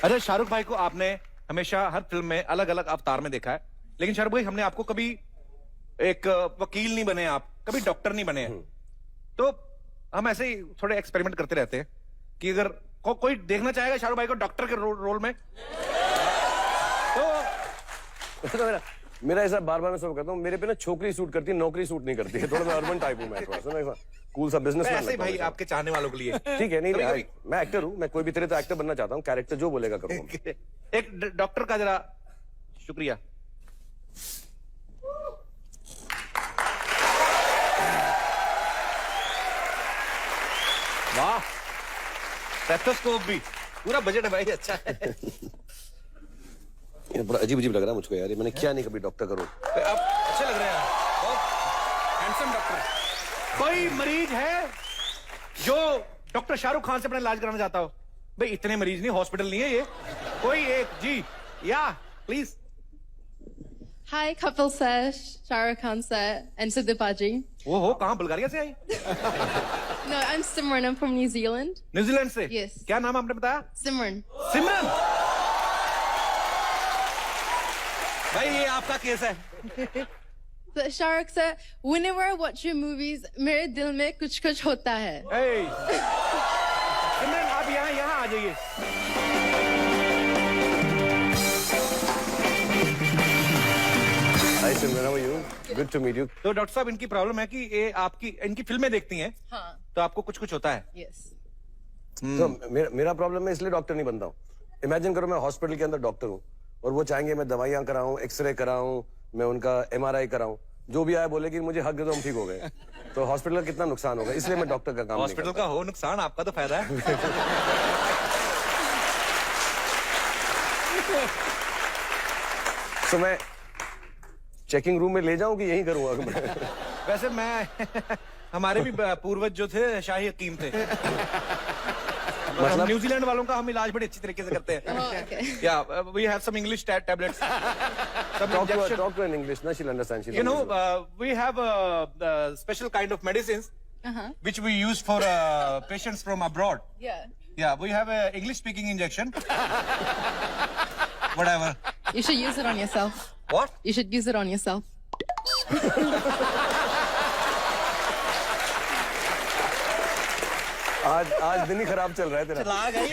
अच्छा, शाहरुख भाई को आपने हमेशा हर फिल्म में अलग अलग अवतार में देखा है, लेकिन शाहरुख भाई हमने आपको कभी एक वकील नहीं बने, आप कभी डॉक्टर नहीं बने हैं। तो हम ऐसे ही थोड़े एक्सपेरिमेंट करते रहते हैं कि अगर कोई देखना चाहेगा शाहरुख भाई को डॉक्टर के रोल में तो मेरा ऐसा बार बार मैं सब कहता हूँ, मेरे पे ना छोकरी सूट करती है, नौकरी सूट नहीं करती है। थोड़ा मैं अर्बन टाइप हूँ, मैं थोड़ा सा कूल सा बिजनेस ऐसे ही भाई आपके चाहने वालों के लिए। ठीक है, नहीं मैं एक्टर हूँ, मैं कोई भी तरह का एक्टर बनना चाहता हूँ, कैरेक्टर जो बोलेगा करूँगा। एक डॉक्टर का जरा शुक्रिया। वाह, स्टेथोस्कोप भी, पूरा बजट है भाई, अच्छा है। ये बड़ा अजीब अजीब लग रहा है मुझको यार, ये मैंने क्या नहीं कभी डॉक्टर करूँ। आप अच्छे लग रहे हैं, बहुत हैंडसम डॉक्टर। कोई मरीज है जो डॉक्टर शाहरुख खान से अपना इलाज कराना चाहता हो? भाई इतने मरीज नहीं, हॉस्पिटल नहीं है ये। कोई एक जी, या please. Hi, Kapil sir, Shah Rukh Khan sir, and Siddharth ji. वो हो कहाँ, बुल्गारिया से आई? No, I'm Simran. I'm from New Zealand. New Zealand से? Yes. क्या नाम आपने बताया? Simran. सिमरन। भाई ये आपका केस है। So, Shah Rukh sir, whenever I watch your movies, मेरे दिल में कुछ होता है. Hey. सिमरन आप यहाँ आ जाइए। Hi Simran, how are you? Good to meet you. तो डॉक्टर साहब, इनकी प्रॉब्लम है कि ये इनकी फिल्में देखती हैं, हाँ. तो आपको कुछ होता है। Yes. तो मेरा प्रॉब्लम है, इसलिए डॉक्टर नहीं बनता हूँ। इमेजिन करो मैं हॉस्पिटल के अंदर डॉक्टर हूँ और वो चाहेंगे मैं दवाइयाँ कराऊं, एक्सरे कराऊं, मैं उनका MRI कराऊं, जो भी आए बोले कि मुझे हक दे दो हम ठीक हो गए। तो हॉस्पिटल का कितना नुकसान होगा, इसलिए मैं डॉक्टर का काम नहीं हॉस्पिटल का हो नुकसान, आपका तो फायदा है। तो मैं चेकिंग रूम में ले जाऊं कि यहीं करूंगा? वैसे मैं हमारे भी पूर्वज जो थे शाही हकीम थे। मतलब न्यूजीलैंड वालों का हम इलाज बड़े अच्छी तरीके से करते हैं। Oh, okay. या we have some English tablets, talk to her in English, no, she'll understand. you know, we have special kind of medicines which we use for patients from abroad. Yeah. Yeah, we have a English speaking injection. Whatever. You should use it on yourself. What? You should use it on yourself. आज दिन ही खराब चल रहा है तेरा। चला गई।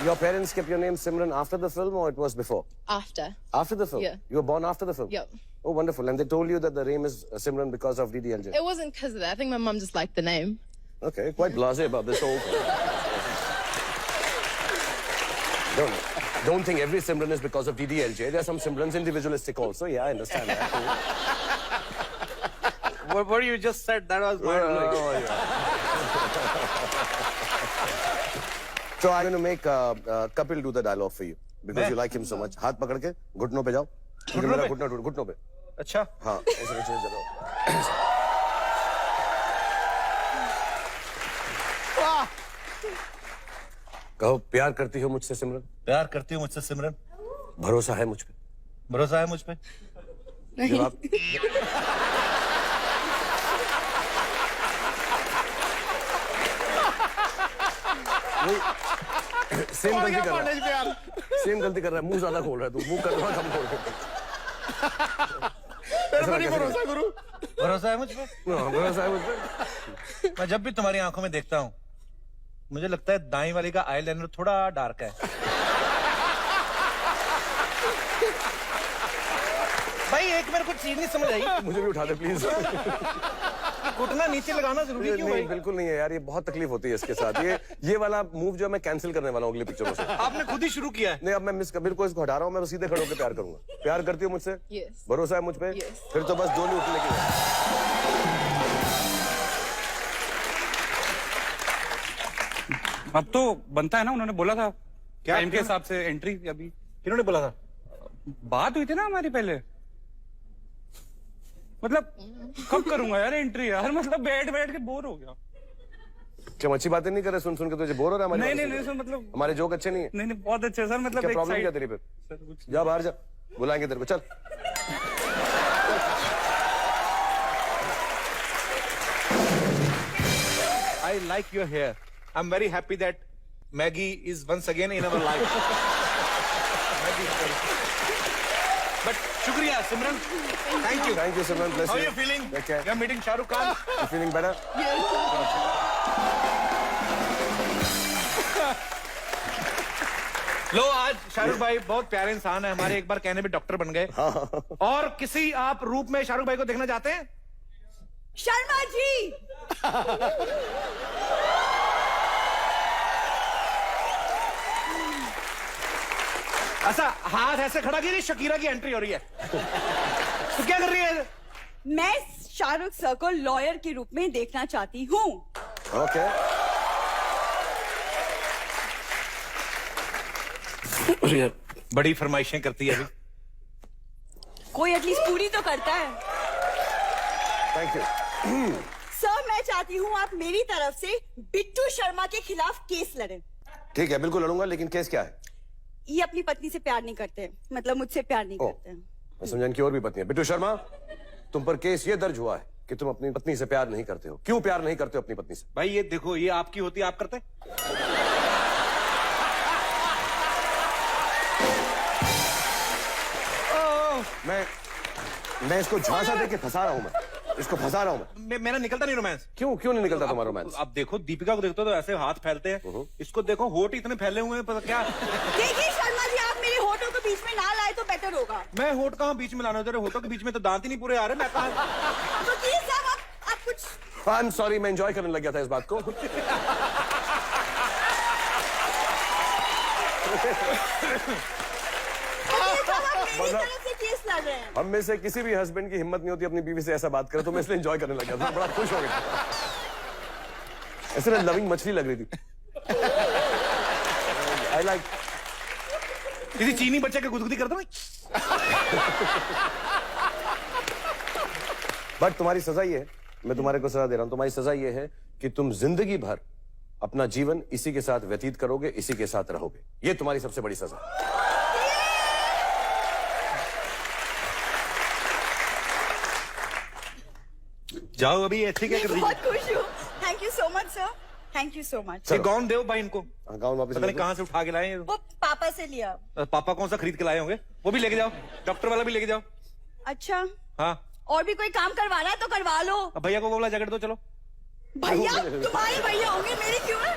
Your parents kept your name Simran after the film or it was before? After. After the film? Yeah. You were born after the film? Yep. Oh, wonderful. And they told you that the name is Simran because of DDLJ? It wasn't because of that. I think my mum just liked the name. Okay, quite blasé about this whole thing. Don't think every Simran is because of DDLJ. There are some Simrans individualistic also. Yeah, I understand that. What you just said, that was mind-blowing. Oh, yeah. So I'm going to make Kapil do the dialogue for you because you like him so much. हाथ पकड़ के घुटनों पे जाओ। घुटनों पे। अच्छा। हाँ, ऐसे चलो। कहो प्यार करती हो मुझसे सिमरन? प्यार करती हूँ मुझसे सिमरन? भरोसा है मुझ पे? भरोसा है मुझ पे? जवाब। सेम गलती कर रहा है। सेम गलती कर रहा है, मुंह ज्यादा खोल रहा है तू, मुंह कर रहा कम खोल रहा है। भरोसा करूं? भरोसा है मुझ पे? भरोसा है मुझ पे? मैं जब भी तुम्हारी आंखों में देखता हूँ, मुझे लगता है दाईं वाली का आईलाइनर थोड़ा डार्क है। भाई एक मेरे को चीज नहीं समझ आई। मुझे भी उठा दे प्लीज। घुटना नीचे लगाना जरूरी क्यों भाई? बिल्कुल नहीं है यार, ये बहुत तकलीफ होती है इसके साथ। ये वाला मूव जो है मैं कैंसिल करने वाला हूँ अगली पिक्चरों से। आपने खुद ही शुरू किया है। नहीं, अब मैं मिस कबीर को इसको हटा रहा हूँ, मैं सीधे खड़े होकर प्यार करूंगा। प्यार करती हो मुझसे? Yes. भरोसा है मुझ पे? Yes. फिर तो बस डोली उठने की। अब तो बनता है ना, उन्होंने बोला था क्या टाइम के हिसाब से एंट्री। अभी किन्होंने बोला था? बात हुई थी ना हमारी पहले। मतलब कब करूंगा यार एंट्री यार, मतलब बैठ के बोर हो गया। क्या अच्छी बातें नहीं कर रहे? सुन के तुझे बोर हो रहा है? नहीं सर, मतलब हमारे जोक अच्छे नहीं है? नहीं बहुत अच्छे सर, मतलब क्या प्रॉब्लम क्या तेरी पे? जा बाहर जा, बुलाएंगे तेरे को, चल। I like your hair. I'm very happy that Maggie is once again in our life. But शुक्रिया सिमरन. Thank you. Thank you, Simran. Bless How are you. you feeling? Take care. You're meeting Shahrukh Khan. You feeling better? लो, आज शाहरुख भाई बहुत प्यारे इंसान है हमारे, एक बार कहने पे डॉक्टर बन गए. और किसी आप रूप में शाहरुख भाई को देखना चाहते हैं? शर्मा जी, ऐसा हाथ ऐसे खड़ा कीजिए, शकीरा की एंट्री हो रही है. तो क्या कर रही है? मैं शाहरुख सर को लॉयर के रूप में देखना चाहती हूँ. Okay. बड़ी फरमाइशें करती है अभी. कोई एटलीस्ट पूरी तो करता है. Thank you. सर, मैं चाहती हूँ आप मेरी तरफ से बिट्टू शर्मा के खिलाफ केस लड़ें. ठीक है, बिल्कुल लड़ूंगा, लेकिन केस क्या है? ये अपनी पत्नी से प्यार नहीं करते, मतलब मुझसे प्यार नहीं ओ, करते. मैं समझा इनकी और भी पत्नी है. बिट्टू शर्मा, तुम पर केस ये दर्ज हुआ है कि तुम अपनी पत्नी से प्यार नहीं करते हो. क्यों प्यार नहीं करते हो अपनी पत्नी से? भाई ये देखो, ये आपकी होती, आप करते? मैं इसको झांसा देके फंसा रहा हूं. मैं इसको फंसा रहा हूं. मेरा निकलता नहीं रोमांस. क्यों नहीं निकलता तुम्हारा रोमांस? अब देखो, दीपिका को देखते हो तो ऐसे हाथ फैलते हैं. इसको देखो, होठ इतने फैले हुए हैं, पता क्या. देखिए शर्मा जी, आप मेरे होठों को बीच में ना लाए तो बेटर होगा. मैं होठ कहाँ बीच में लाना, तेरे होठों के बीच में तो दांत ही नहीं पूरे आ रहे. मैं कहाँ. तो प्लीज साहब, आप कुछ. आई एम सॉरी, मैं एंजॉय करने लग गया था इस बात को. मेरी तरफ से केस लड़ रहे हैं. हम में से किसी भी हस्बैंड की हिम्मत नहीं होती अपनी बीवी से ऐसा बात करे, तो मैं इसलिए एंजॉय करने लग गया था. बड़ा खुश हो गया. ऐसे लविंग मछली लग रही थी. I like. किसी चीनी बच्चे के गुदगुदी करता हूँ. बट तुम्हारी सजा ये है, मैं तुम्हारे को सजा दे रहा हूं. तुम्हारी सजा ये है कि तुम जिंदगी भर अपना जीवन इसी के साथ व्यतीत करोगे, इसी के साथ रहोगे. ये तुम्हारी सबसे बड़ी सजा. जाओ अभी. ऐसे क्या कर रही बहुत खुश हूँ. Thank you so much sir. Thank you so much. है? गाउन दो भाई इनको. गाउन वापस पता नहीं कहाँ से उठा के लाए हैं. वो पापा से लिया. पापा कौन सा खरीद के लाए होंगे, वो भी लेके जाओ. डॉक्टर वाला भी लेके जाओ. अच्छा, हाँ, और भी कोई काम करवाना है तो करवा लो. अब भैया को वो वाला जैकेट दो. चलो. भैया, तुम्हारे भैया होंगे, मेरे क्यों है?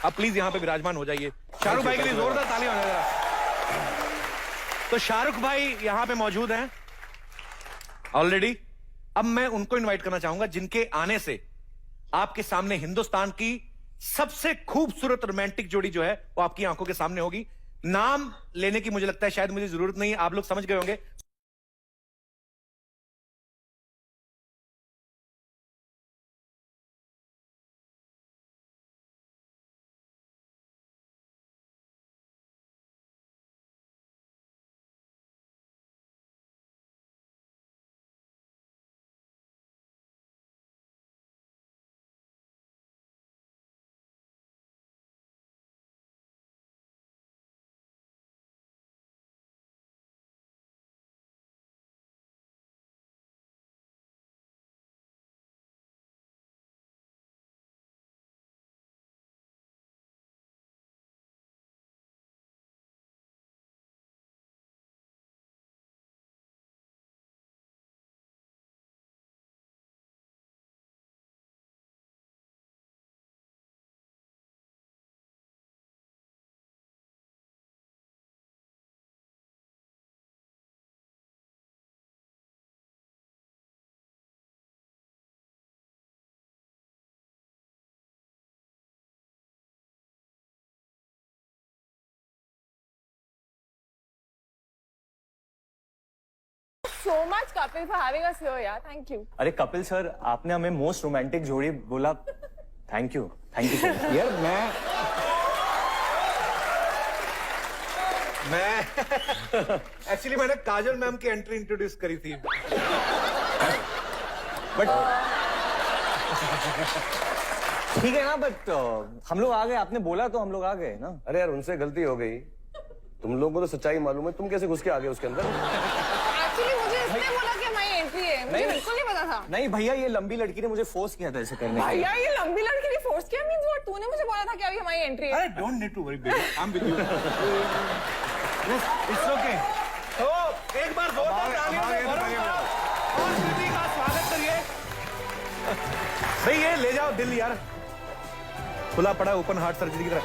आप प्लीज यहाँ पे विराजमान हो जाइए. शाहरुख भाई के लिए जोरदार ताली हो जाएगा. तो शाहरुख भाई यहाँ पे मौजूद हैं ऑलरेडी. अब मैं उनको इनवाइट करना चाहूंगा जिनके आने से आपके सामने हिंदुस्तान की सबसे खूबसूरत रोमांटिक जोड़ी जो है वो आपकी आंखों के सामने होगी. नाम लेने की मुझे लगता है शायद मुझे जरूरत नहीं है, आप लोग समझ गए होंगे. so much, Kapil, for having us here. Yeah, thank you. अरे कपिल सर, आपने हमें मोस्ट रोमांटिक जोड़ी बोला. Thank you so much. यार मैं एक्चुअली मैंने काजल मैम की एंट्री इंट्रोड्यूस करी थी. बट ठीक है ना. बट हम लोग आ गए, आपने बोला तो हम लोग आ गए ना. अरे यार, उनसे गलती हो गई. तुम लोगों को तो सच्चाई मालूम है. तुम कैसे घुस के आ गए उसके अंदर? Actually, मुझे बिल्कुल नहीं पता था। नहीं भैया, ये लंबी लड़की ने मुझे फोर्स किया था ऐसे करने के लिए। भैया ये लंबी लड़की ने फोर्स किया मींस व्हाट? तूने मुझे बोला था कि अभी हमारी एंट्री है। अरे don't need to worry baby, I am with you. It's okay. तो एक बार जोरदार तालियों से वरुण साहब और कृति का स्वागत करिए। भाई ये ले जाओ दिल यार, खुला पड़ा ओपन हार्ट सर्जरी की तरह।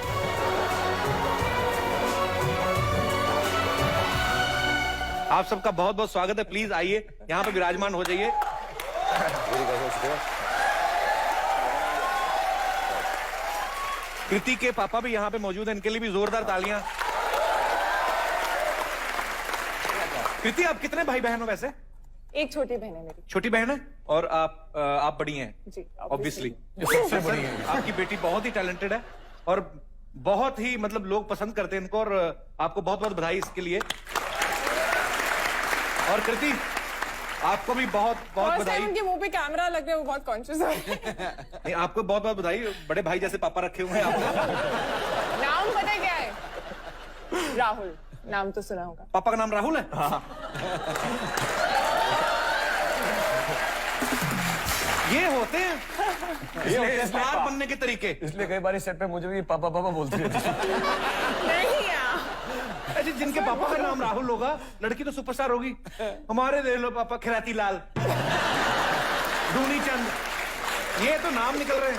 आप सबका बहुत बहुत स्वागत है। प्लीज आइए, यहाँ पे विराजमान हो जाइए। कृति के पापा भी यहाँ पे मौजूद हैं, इनके लिए भी जोरदार तालियां। कृति, आप कितने भाई बहन हो वैसे? एक छोटी बहन है मेरी। छोटी बहन है और आप बड़ी हैं जी ऑब्वियसली। सबसे बड़ी है। आपकी बेटी बहुत ही टैलेंटेड है और बहुत ही मतलब लोग पसंद करते हैं इनको, और आपको बहुत बहुत बधाई इसके लिए। और कृति, आपको भी बहुत बहुत बधाई। उनके मुंह पे कैमरा लग रहा है, वो बहुत कॉन्शियस है। नहीं, आपको बहुत बहुत बधाई। बड़े भाई जैसे पापा रखे हुए हैं आपने। नाम पता है क्या है? राहुल, नाम तो सुना होगा। पापा का नाम राहुल है? ये होते हैं ये स्टार बनने के तरीके। इसलिए कई बार इस सेट पे मुझे भी पापा पापा बोलती रहती है। नहीं यार, अरे जिनके पापा का नाम राहुल होगा, लड़की तो सुपरस्टार होगी। हमारे देख लो पापा, खिराती लाल, दूनी चंद, ये तो नाम निकल रहे हैं।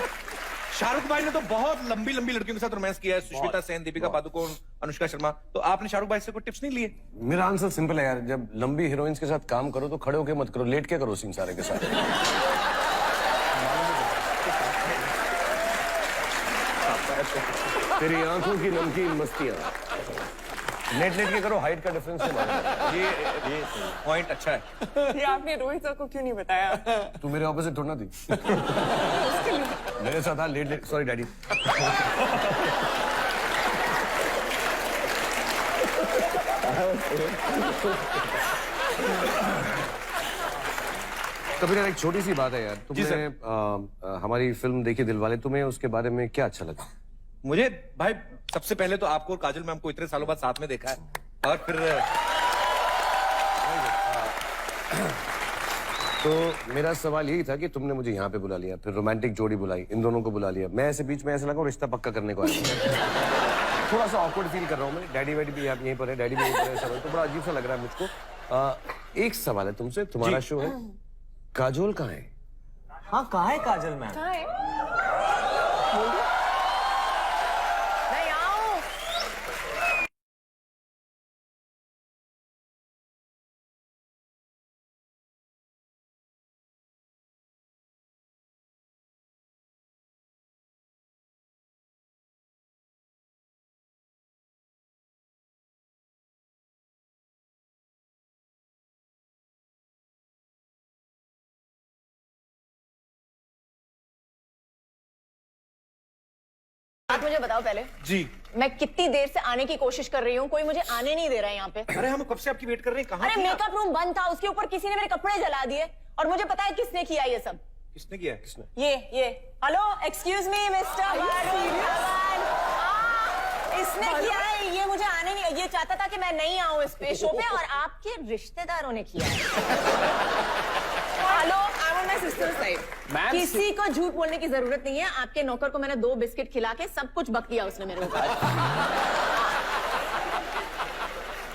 शाहरुख भाई ने तो बहुत लंबी लंबी लड़कियों के साथ रोमांस किया है, सुष्मिता सेन, दीपिका पादुकोण, अनुष्का शर्मा। तो आपने शाहरुख भाई से कोई टिप्स नहीं लिए? मेरा आंसर सिंपल है यार, जब लंबी हीरोइंस के साथ काम करो तो खड़े होके मत करो, लेट के करो सीन सारे के साथ। तेरी आंखों की नमकीन मस्तियां, लेट लेट के करो, हाइट का डिफरेंस से मालूम। ये पॉइंट अच्छा है। ये आपने रोहित सर को क्यों नहीं बताया? तू मेरे ऑपोजिट थोड़ा थी। मेरे साथ था लेट लेट। Sorry daddy. तो फिर एक छोटी सी बात है यार, तुमने हमारी फिल्म देखी दिलवाले, तुम्हें उसके बारे में क्या अच्छा लगा? मुझे भाई सबसे पहले तो आपको और काजल मैम को इतने सालों बाद साथ में देखा है, और फिर तो मेरा सवाल यही था कि तुमने मुझे यहाँ पे बुला लिया, फिर रोमांटिक जोड़ी बुलाई, इन दोनों को बुला लिया, मैं ऐसे बीच में ऐसा लगा रिश्ता पक्का करने को आया। थोड़ा सा ऑकवर्ड फील कर रहा हूँ मैं। डैडी वैडी भी आप यहीं पर है, डैडी भी यहीं पर है, सब तो बड़ा अजीब सा लग रहा है मुझको। एक सवाल है तुमसे, तुम्हारा शो है, काजोल कहाँ है? हाँ, कहाँ है काजल मैम? कहाँ है? मैं यहाँ हूँ। आप मुझे बताओ पहले, जी मैं कितनी देर से आने की कोशिश कर रही हूँ, कोई मुझे आने नहीं दे रहा है यहाँ पे। अरे हम कब से आपकी वेट कर रहे हैं। कहाँ अरे थी आप? मेकअप रूम बंद था, उसके ऊपर किसी ने मेरे कपड़े जला दिए, और मुझे पता है किसने किया ये सब। किसने किया? किसने? ये हेलो एक्सक्यूज मी मिस्टर इसने किया है, ये मुझे आने नहीं, ये चाहता था कि मैं नहीं आऊँ इस पे शो पे, और आपके रिश्तेदारों ने किया है। Hello, I am on my sister's side. किसी को झूठ बोलने की जरूरत नहीं है। आपके नौकर को मैंने 2 बिस्किट खिला के सब कुछ बक दिया उसने मेरे ऊपर।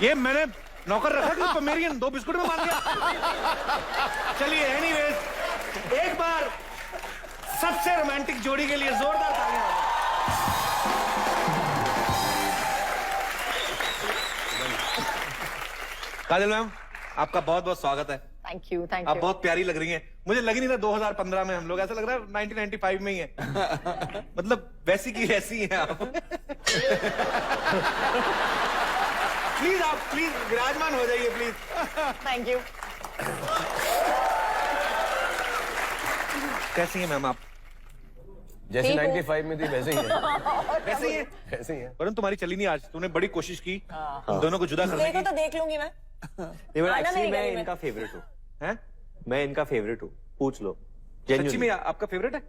ये मैंने नौकर रखा कि पमेरियन 2 बिस्कुट में मार दिया। चलिए एनीवेज, एक बार सबसे रोमांटिक जोड़ी के लिए जोरदार तालियां। काजल मैम, आपका बहुत बहुत स्वागत है। थैंक यू थैंक आप यू। बहुत प्यारी लग रही हैं। मुझे लग ही नहीं था 2015 में हम लोग, ऐसा लग रहा है 1995 में ही है। मतलब वैसी की वैसी हैं आप। प्लीज आप प्लीज विराजमान हो जाइए प्लीज। Thank you. कैसी हैं मैम आप? जैसे ठीक हूँ। 95 में थी वैसे ही है। वैसे ही है। वैसे ही है। वरुण, तुम्हारी चली नहीं आज, तूने बड़ी कोशिश की उन दोनों को जुदा करने देखो की। तो देख लूंगी मैं। नहीं, बट आना एक्चुअली मेरी मैं गली में। इनका फेवरेट हूँ। हैं? मैं इनका फेवरेट हूँ, पूछ लो। सच्ची में आपका फेवरेट है?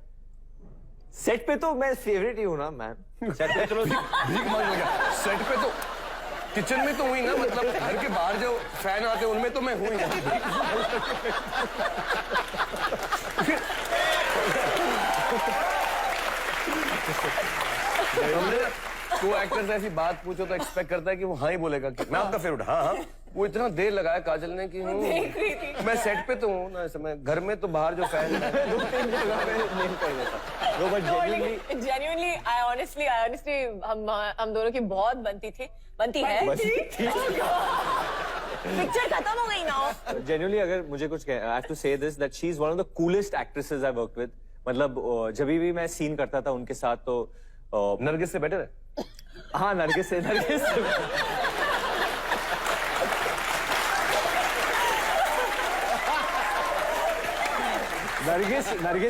सेट पे तो मैं फेवरेट ही हूँ ना मैम। सेट पे चलो भीख मांग गया सेट पे तो। किचन में तो हुई ना, मतलब घर के बाहर जो फैन आते हैं उनमें तो मैं हुई ना। को एक्टर्स ऐसी बात पूछो तो एक्सपेक्ट करता है कि वो हाँ ही बोलेगा कि मैं आपका फेवरेट। हाँ हाँ, वो इतना देर लगाया काजल ने कि मैं सेट पे तो हूँ ना, ऐसे मैं घर में तो बाहर जो फैन है genuinely, I honestly, हम दोनों की बहुत बनती है। पिक्चर खत्म हो गई ना। Genuinely, अगर मुझे कुछ I have to say this that she is one of the coolest actresses I worked with. मतलब जब भी मैं सीन करता था उनके साथ तो नरगिस से बेटर है। हाँ, नरगिस से नरगिस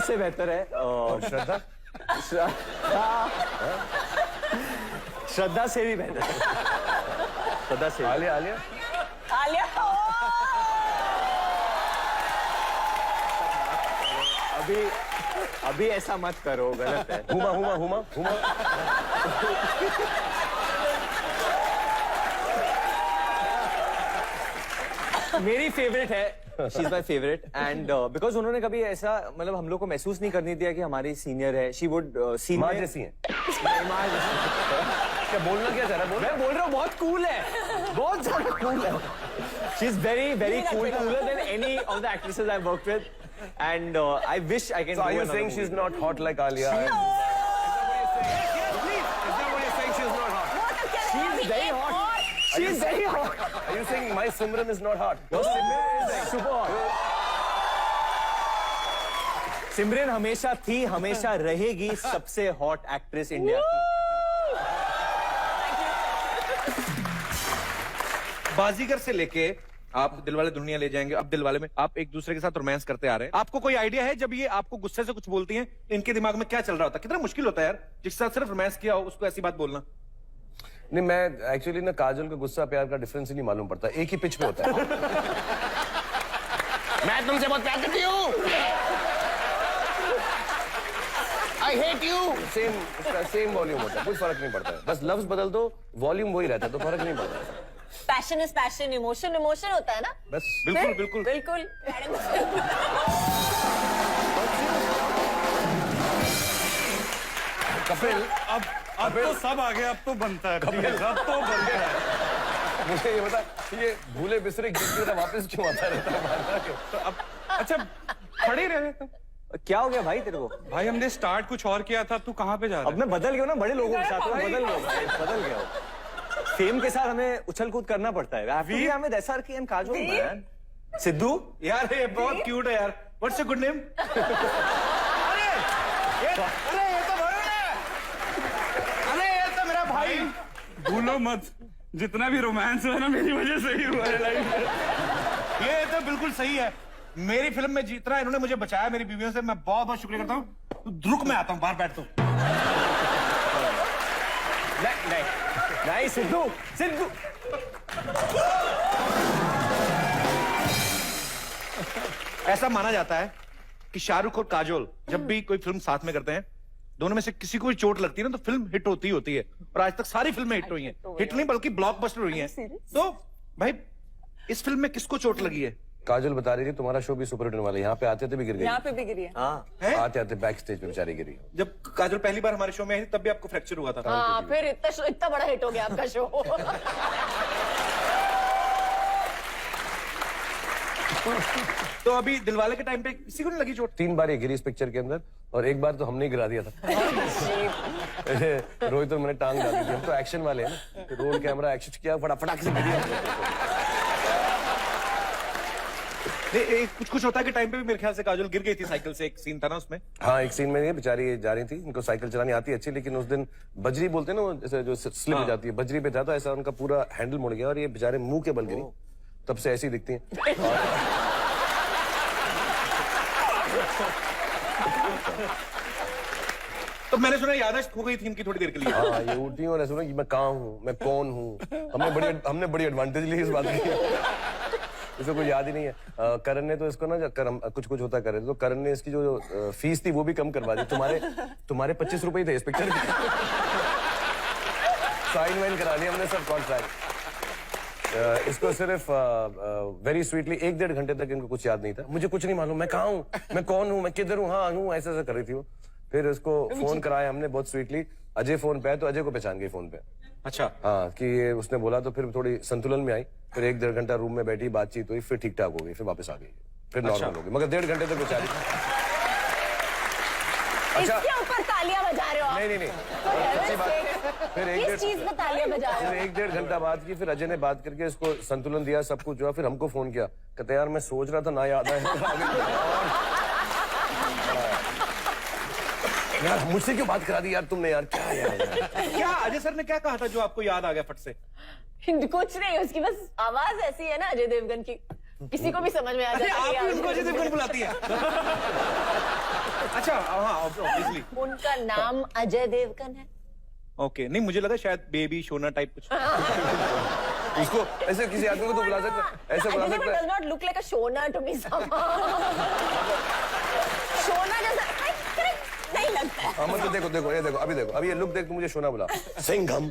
से बेहतर है। और श्रद्धा श्रद्धा से भी बेहतर है। श्रद्धा से आलिया अभी ऐसा मत करो, गलत है। हुमा मेरी फेवरेट है, she is my favourite and because उन्होंने कभी ऐसा मतलब हम लोग को महसूस नहीं करने दिया कि हमारी सीनियर है। शी वुड सीन माँ जैसी है। क्या बोलना क्या चाह रहा है? मैं बोल रहा हूँ बहुत कूल है, बहुत ज्यादा कूल है। She is very cool, cooler than any of the actresses I worked with and I wish I can So do are you another saying movie. she's not hot like Alia? Is that what you're saying? She's not hot. She's very hot. She's very hot. Are you saying my Simran is not hot? No, Simran is super hot. सिमरन हमेशा थी, हमेशा रहेगी सबसे hot actress India की। बाजीगर से लेके आप दिलवाले दुनिया ले जाएंगे, अब दिलवाले में आप एक दूसरे के साथ रोमांस करते आ रहे हैं। आपको कोई आइडिया है जब ये आपको गुस्से से कुछ बोलती हैं इनके दिमाग में क्या चल रहा होता है? कितना मुश्किल होता है यार, जिसके साथ सिर्फ रोमांस किया हो उसको ऐसी बात बोलना। नहीं, मैं एक्चुअली ना काजल का गुस्सा प्यार का डिफरेंस ही नहीं मालूम पड़ता, एक ही पिच पे होता है। मैं तुमसे बहुत प्यार करती हूँ, I hate you। Same volume होता है, कुछ फर्क नहीं पड़ता है। बस लफ्ज बदल दो, वॉल्यूम वही रहता है, तो फर्क नहीं पड़ता। पैशन इज पैशन, इमोशन होता है ना। बस बिल्कुल। कपिल, अब तो सब आ गया, अब तो बनता है, अब तो बनता है। मुझे ये बता, ये भूले बिसरे गिर वापस क्यों आता रहता है? तो अब अच्छा खड़े रहे तुम। क्या हो गया भाई तेरे को? भाई हमने स्टार्ट कुछ और किया था, तू कहाँ पे जा रहा अब मैं बदल गया ना, बड़े लोगों के साथ तो बदल गया हूँ। फेम के साथ हमें उछल कूद करना पड़ता है। हमें ऐसा कि काजोल मैन सिद्धू यार ये बहुत क्यूट है यार। What's your good name? ये तो मेरा भाई। भूलो मत, जितना भी रोमांस हुआ ना मेरी वजह से ही हुआ है लाइफ में। ये तो बिल्कुल सही है। मेरी फिल्म में जितना इन्होंने मुझे बचाया मेरी बीवियों से, मैं बहुत बहुत शुक्रिया करता हूँ। रुक, मैं आता हूँ, बाहर बैठ। तो नहीं सिद्धू ऐसा माना जाता है कि शाहरुख और काजोल जब भी कोई फिल्म साथ में करते हैं, दोनों में से किसी को भी चोट लगती है ना तो फिल्म हिट होती है। और आज तक सारी फिल्में हिट हुई हैं। हिट नहीं बल्कि ब्लॉकबस्टर हुई हैं। तो भाई इस फिल्म में किसको चोट लगी है? काजल बता रही थी तुम्हारा शो भी सुपर हिट होने वाला है, यहाँ पे आते थे भी गिर गई। यहाँ पे भी गिरी है। आते बैक स्टेज पे बेचारी गिरी। जब काजल पहली बार हमारे शो में आई थी तब भी आपको फ्रैक्चर हुआ था। हाँ, फिर इतना बड़ा हिट हो गया आपका शो। तो अभी दिलवाले के टाइम पे किसी को नहीं लगी चोट? 3 बार ये गिरी इस पिक्चर के अंदर, और एक बार तो हमने ही गिरा दिया था। रोहित और मैंने टांग डाली थी। हम तो एक्शन वाले हैं ना, रोल कैमरा एक्शन किया, फटाफट से गिरी। कुछ होता है कि टाइम पे भी मेरे ख्याल से काजल गिर गई थी साइकिल से, एक सीन था ना उसमें। हाँ, एक सीन में ये बेचारी जा रही थी, इनको साइकिल चलानी आती है अच्छी, लेकिन उस दिन बजरी बोलते हैं ना, जैसे जो स्लिप हो जाती है, बजरी पे था तो ऐसा उनका पूरा हैंडल मुड़ गया और ये बेचारे मुंह के बल गिरी। तब से ऐसी दिखती हैं। तो मैंने सुना याददाश्त खो गई थी इनकी थोड़ी देर के लिए। हाँ, ये उठती हैं और ऐसा कि मैं कहाँ हूँ, मैं कौन हूँ। हमने बड़ी एडवांटेज ली इस बात की। इसको कोई याद ही नहीं है। करण ने तो इसको ना कुछ होता करे तो करण ने इसकी जो फीस थी वो भी कम करवा दी। तुम्हारे 25 रुपए ही थे इस पिक्चर के। साइन वाइन करा लिया हमने सब कॉन्ट्रैक्ट। इसको सिर्फ वेरी स्वीटली 1-1.5 घंटे तक इनको कुछ याद नहीं था। मुझे कुछ नहीं मालूम, मैं कहाँ हूँ, मैं कौन हूँ, मैं किधर हूँ, हाँ हूँ, ऐसा ऐसा कर रही थी वो। फिर उसको फोन कराया हमने बहुत स्वीटली। अजय फोन पे है तो अजय को पहचान गई फोन पे। अच्छा, हाँ कि ये उसने बोला तो फिर थोड़ी संतुलन में आई। फिर 1-1.5 घंटा रूम में बैठी, बातचीत हुई, फिर ठीक ठाक हो गई, फिर वापस आ गई, फिर नॉर्मल हो गई। मगर 1.5 घंटे तक बेचारी। अच्छा, इसके ऊपर तालियां बजा रहे हो आप? नहीं सच्ची बात। फिर किस चीज में तालियां बजा रहे हो? 1-1.5 घंटा बात की। फिर अजय ने बात करके इसको संतुलन दिया, सब कुछ हुआ। फिर हमको फोन किया, कहते यार मैं सोच रहा था ना याद आया। यार मुझसे क्यों बात करा दी यार तुमने, यार क्या यार। क्या अजय सर ने क्या कहा था जो आपको याद आ गया फट से? कुछ नहीं, उसकी बस आवाज ऐसी है ना अजय देवगन की, किसी को भी समझ में आ अरे जाता है। आप भी उनको अजय देवगन बुलाती है? अच्छा हाँ, ऑब्वियसली। उनका नाम अजय देवगन है। ओके, नहीं मुझे लगा शायद बेबी शोना टाइप कुछ। उसको ऐसे किसी आदमी को तो बुला सकता, ऐसे बुला Ajay Devgan सकता does not look like a Shona to me somehow. Shona जैसा नहीं लगता है। हाँ मतलब देखो देखो ये देखो, अभी देखो, अभी ये लुक देख, मुझे शोना बुला, सिंघम।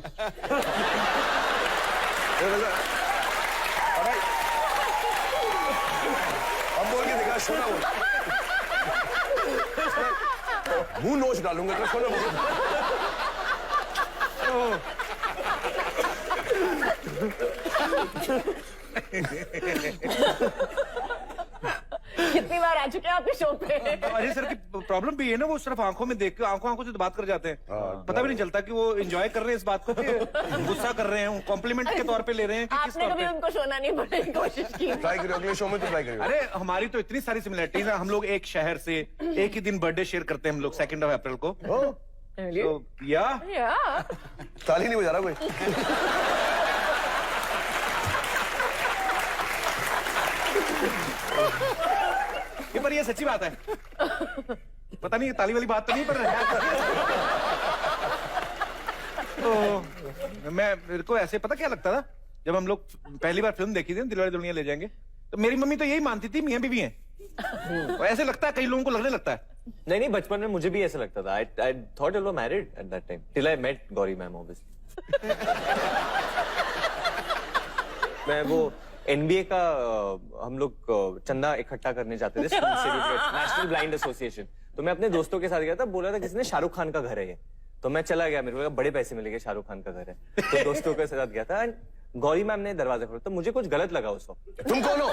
अब बोल के दिखा, शोना बोल। मुंह नोच डालूंगा तो शोना बोल। कितनी बार आ चुके हैं आपके शो पे? अजय सर की प्रॉब्लम भी है ना, वो सिर्फ आंखों में देख के आंखों से तो बात कर जाते हैं। पता भी नहीं चलता कि वो एंजॉय कर रहे हैं इस बात को कि गुस्सा कर रहे हैं, कॉम्प्लीमेंट के तौर पे ले रहे हैं कि किस आपने तौर कभी पे। उनको शोना नहीं बोलने की कोशिश की? ट्राई करियो, अगले शो में तो ट्राई करियो। अरे हमारी तो इतनी सारी सिमिलरिटीज है, हम लोग एक शहर से एक ही दिन बर्थडे शेयर करते हैं हम लोग 2 अप्रैल को। तो या ताली नहीं बजा रहा कोई। ये पर ये सच्ची बात है, पता नहीं ताली वाली बात तो नहीं, पर तो मेरे को ऐसे पता क्या लगता था जब हम लोग पहली बार फिल्म देखी थी दिलवाले दुल्हनिया ले जाएंगे, तो मेरी मम्मी तो यही मानती थी मियां बीवी हैं। ऐसे लगता है, कई लोगों को लगने लगता है। नहीं बचपन में मुझे भी ऐसा लगता था। I thought you were married at that time till I met Gauri ma'am obviously। मैं वो NBA का हम लोग चंदा इकट्ठा करने जाते थे स्कूल से, नेशनल ब्लाइंड एसोसिएशन। तो मैं अपने दोस्तों के साथ गया था, बोला था किसी ने शाहरुख खान का घर है ये, तो मैं चला गया, मेरे को लगा बड़े पैसे मिलेंगे, शाहरुख खान का घर है, तो दोस्तों के साथ गया था। गौरी मैम ने दरवाजा खोला तो मुझे कुछ गलत लगा उस वक्त। तुम कौन हो?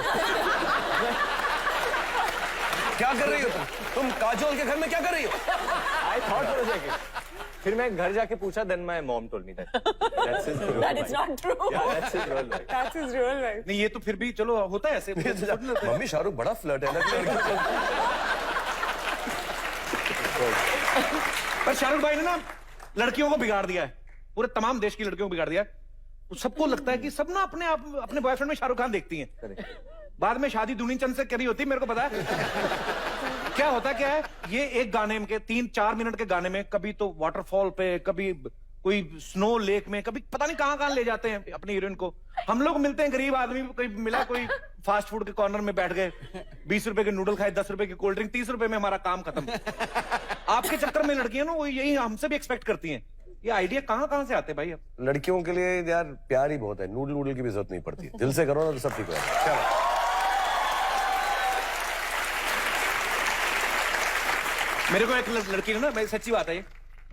क्या कर रही हो तुम काजोल के घर में क्या कर रही हो? I thought for a second। फिर मैं घर जाके पूछा, then my mom told me that that's his real That is wife। not true. Yeah, that's his real wife। That's his real life. नहीं ये तो फिर भी चलो होता है ऐसे। मम्मी शाहरुख बड़ा फ्लर्ट है ना। पर शाहरुख भाई ने ना लड़कियों को बिगाड़ दिया है, पूरे तमाम देश की लड़कियों को बिगाड़ दिया है। सबको लगता है कि सब ना अपने आप अपने बॉयफ्रेंड में शाहरुख खान देखती हैं। बाद में शादी दूनी चंद से करी होती है, मेरे को पता है। क्या होता क्या है, ये एक गाने में के 3-4 मिनट के गाने में कभी तो वाटरफॉल पे, कभी कोई स्नो लेक में, कभी पता नहीं कहां ले जाते हैं अपनी हीरोइन को। हम लोग मिलते हैं गरीब आदमी, कोई मिला कोई फास्ट फूड के कॉर्नर में बैठ गए, 20 रुपए के नूडल खाए, 10 रुपए की कोल्ड ड्रिंक, 30 रुपए में हमारा काम खत्म। आपके चक्कर में लड़कियां ना वो यही हमसे भी एक्सपेक्ट करती हैं। ये आइडिया कहां से आते हैं भाई? अब लड़कियों के लिए यार प्यार ही बहुत है, नूडल की भी जरूरत नहीं पड़ती, दिल से करो ना तो सब ठीक हो जाता है। मेरे को एक लड़की ने ना, मैं सच्ची बात है ये,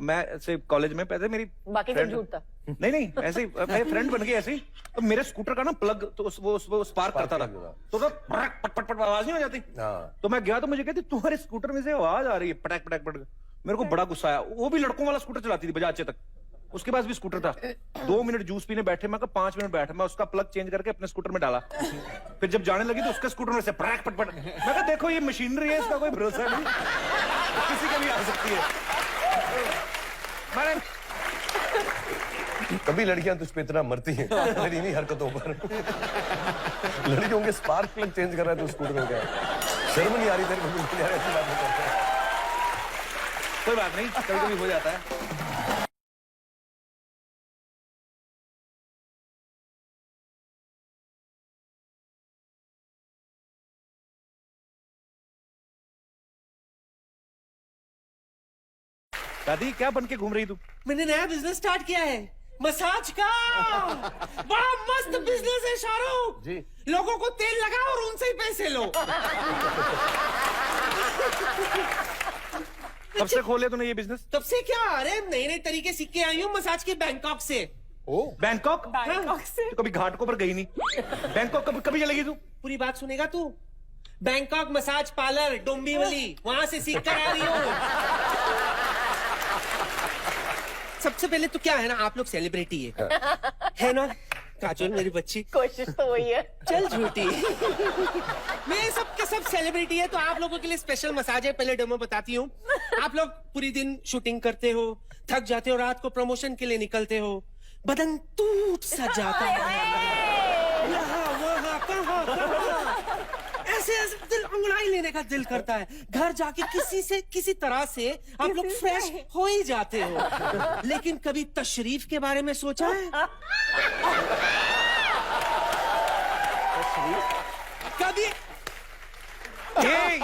मैं ऐसे कॉलेज में पहले मेरी बाकी सब झूठ था। नहीं ऐसे ही मेरे फ्रेंड बन गई ऐसे ही, तो मेरे स्कूटर का ना प्लग तो वो स्पार्क करता था, तो पट पट पट आवाज नहीं हो जाती। तो मैं गया तो मुझे कहती तुम्हारे स्कूटर में से आवाज आ रही है पटक पटक पटक। मेरे को बड़ा गुस्सा आया, वो भी लड़कों वाला स्कूटर चलाती थी बजाज चेतक, उसके पास भी स्कूटर था। 2 मिनट जूस पीने बैठे, मैं 5 मिनट बैठा, मैं उसका प्लग चेंज करके अपने स्कूटर में डाला। फिर जब जाने लगी तो उसके स्कूटर में से पटक पट पट। मैं कहा देखो ये मशीनरी है, इसका कोई भरोसा नहीं, किसी का भी आ सकती है। मैंने कभी लड़कियां तुझ पे इतना मरती हैं तेरी इन्हीं हरकतों पर। लड़कियों के स्पार्क प्लग चेंज कर रहा है तो स्कूटर में क्या शर्म नहीं आ रही तेरे को? बिल्कुल यार ऐसी बात नहीं करता। कोई बात नहीं, कभी कभी हो जाता है। दादी क्या बन के घूम रही तू? मैंने नया बिजनेस स्टार्ट किया है, मसाज का बड़ा मस्त बिजनेस है शाहरुख जी। लोगों को तेल लगाओ और उनसे ही पैसे लो। कब से खोले तूने ये बिजनेस? तब से क्या, अरे नए नए तरीके सीख के आई हूँ मसाज के बैंकॉक से। बैंकॉक? बैंकॉक से तो कभी घाटों पर गई नहीं। बैंकॉक कभी कभी चलेगी तू? पूरी बात सुनेगा तू? बैंकॉक मसाज पार्लर डोंबिवली, वहां से सीख कर आ रही हूँ। सबसे पहले तो क्या है ना, आप लोग सेलिब्रिटी है ना काजोल मेरी बच्ची? कोशिश तो वही है। चल झूठी। मैं सब के सब सेलिब्रिटी है तो आप लोगों के लिए स्पेशल मसाज है। पहले डेमो बताती हूँ। आप लोग पूरी दिन शूटिंग करते हो, थक जाते हो, रात को प्रमोशन के लिए निकलते हो, बदन टूट सा जाता है, यहाँ वहाँ कहाँ ऐसे ऐसे दिल अंगड़ाई लेने का दिल करता है। घर जाके किसी तरह से आप लोग फ्रेश हो ही जाते हो। लेकिन कभी तशरीफ के बारे में सोचा है? कभी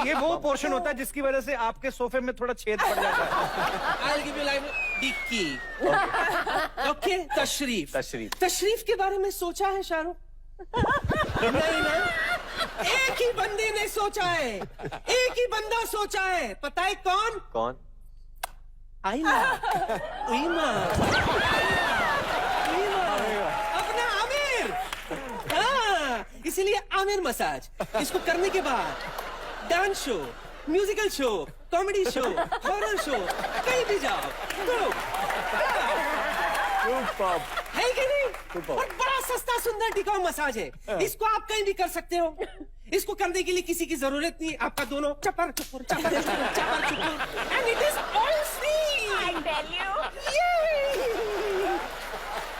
ये वो पोर्शन होता है जिसकी वजह से आपके सोफे में थोड़ा छेद पड़ जाता है। I'll give you like dickey. Okay, तशरीफ के बारे में सोचा है शाहरुख? नहीं ना, एक ही बंदे ने सोचा है, एक ही बंदा सोचा है। पता है कौन? कौन? आईना, अपना आमिर। हाँ, इसीलिए आमिर मसाज। इसको करने के बाद dance show, musical show, comedy show, horror show, कहीं भी जाओ है कि नहीं? और बड़ा सस्ता सुंदर टिकाऊ मसाज है। इसको आप कहीं भी कर सकते हो। इसको करने के लिए किसी की जरूरत नहीं। आपका दोनों चपर चुपुर चपर चुपुर चपर चुपुर and it is all free. I tell you.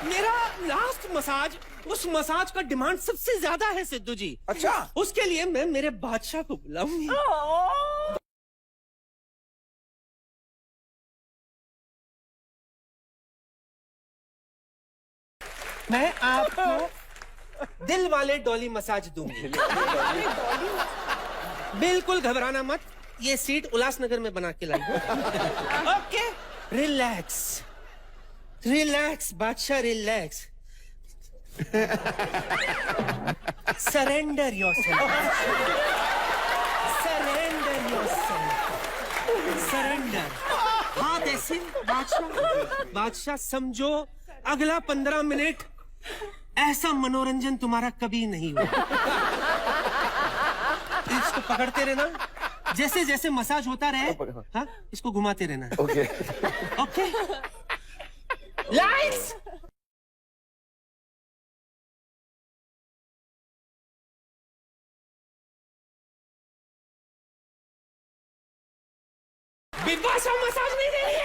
मेरा लास्ट मसाज, उस मसाज का डिमांड सबसे ज्यादा है सिद्धू जी। अच्छा। उसके लिए मैं मेरे बादशाह को बुलाऊंगी। मैं आपको दिल वाले डॉली मसाज दूंगी। बिल्कुल घबराना मत, ये सीट उल्लासनगर में बना के लाई हूं। ओके, रिलैक्स रिलैक्स बादशाह, relax. Surrender yourself, surrender yourself, surrender. हाथ ऐसे बादशाह समझो, अगला 15 मिनट ऐसा मनोरंजन तुम्हारा कभी नहीं हुआ। इसको पकड़ते रहना, जैसे जैसे मसाज होता रहे, हाँ, इसको घुमाते रहना। Okay. Okay, lights. Big boss massage नहीं दे रही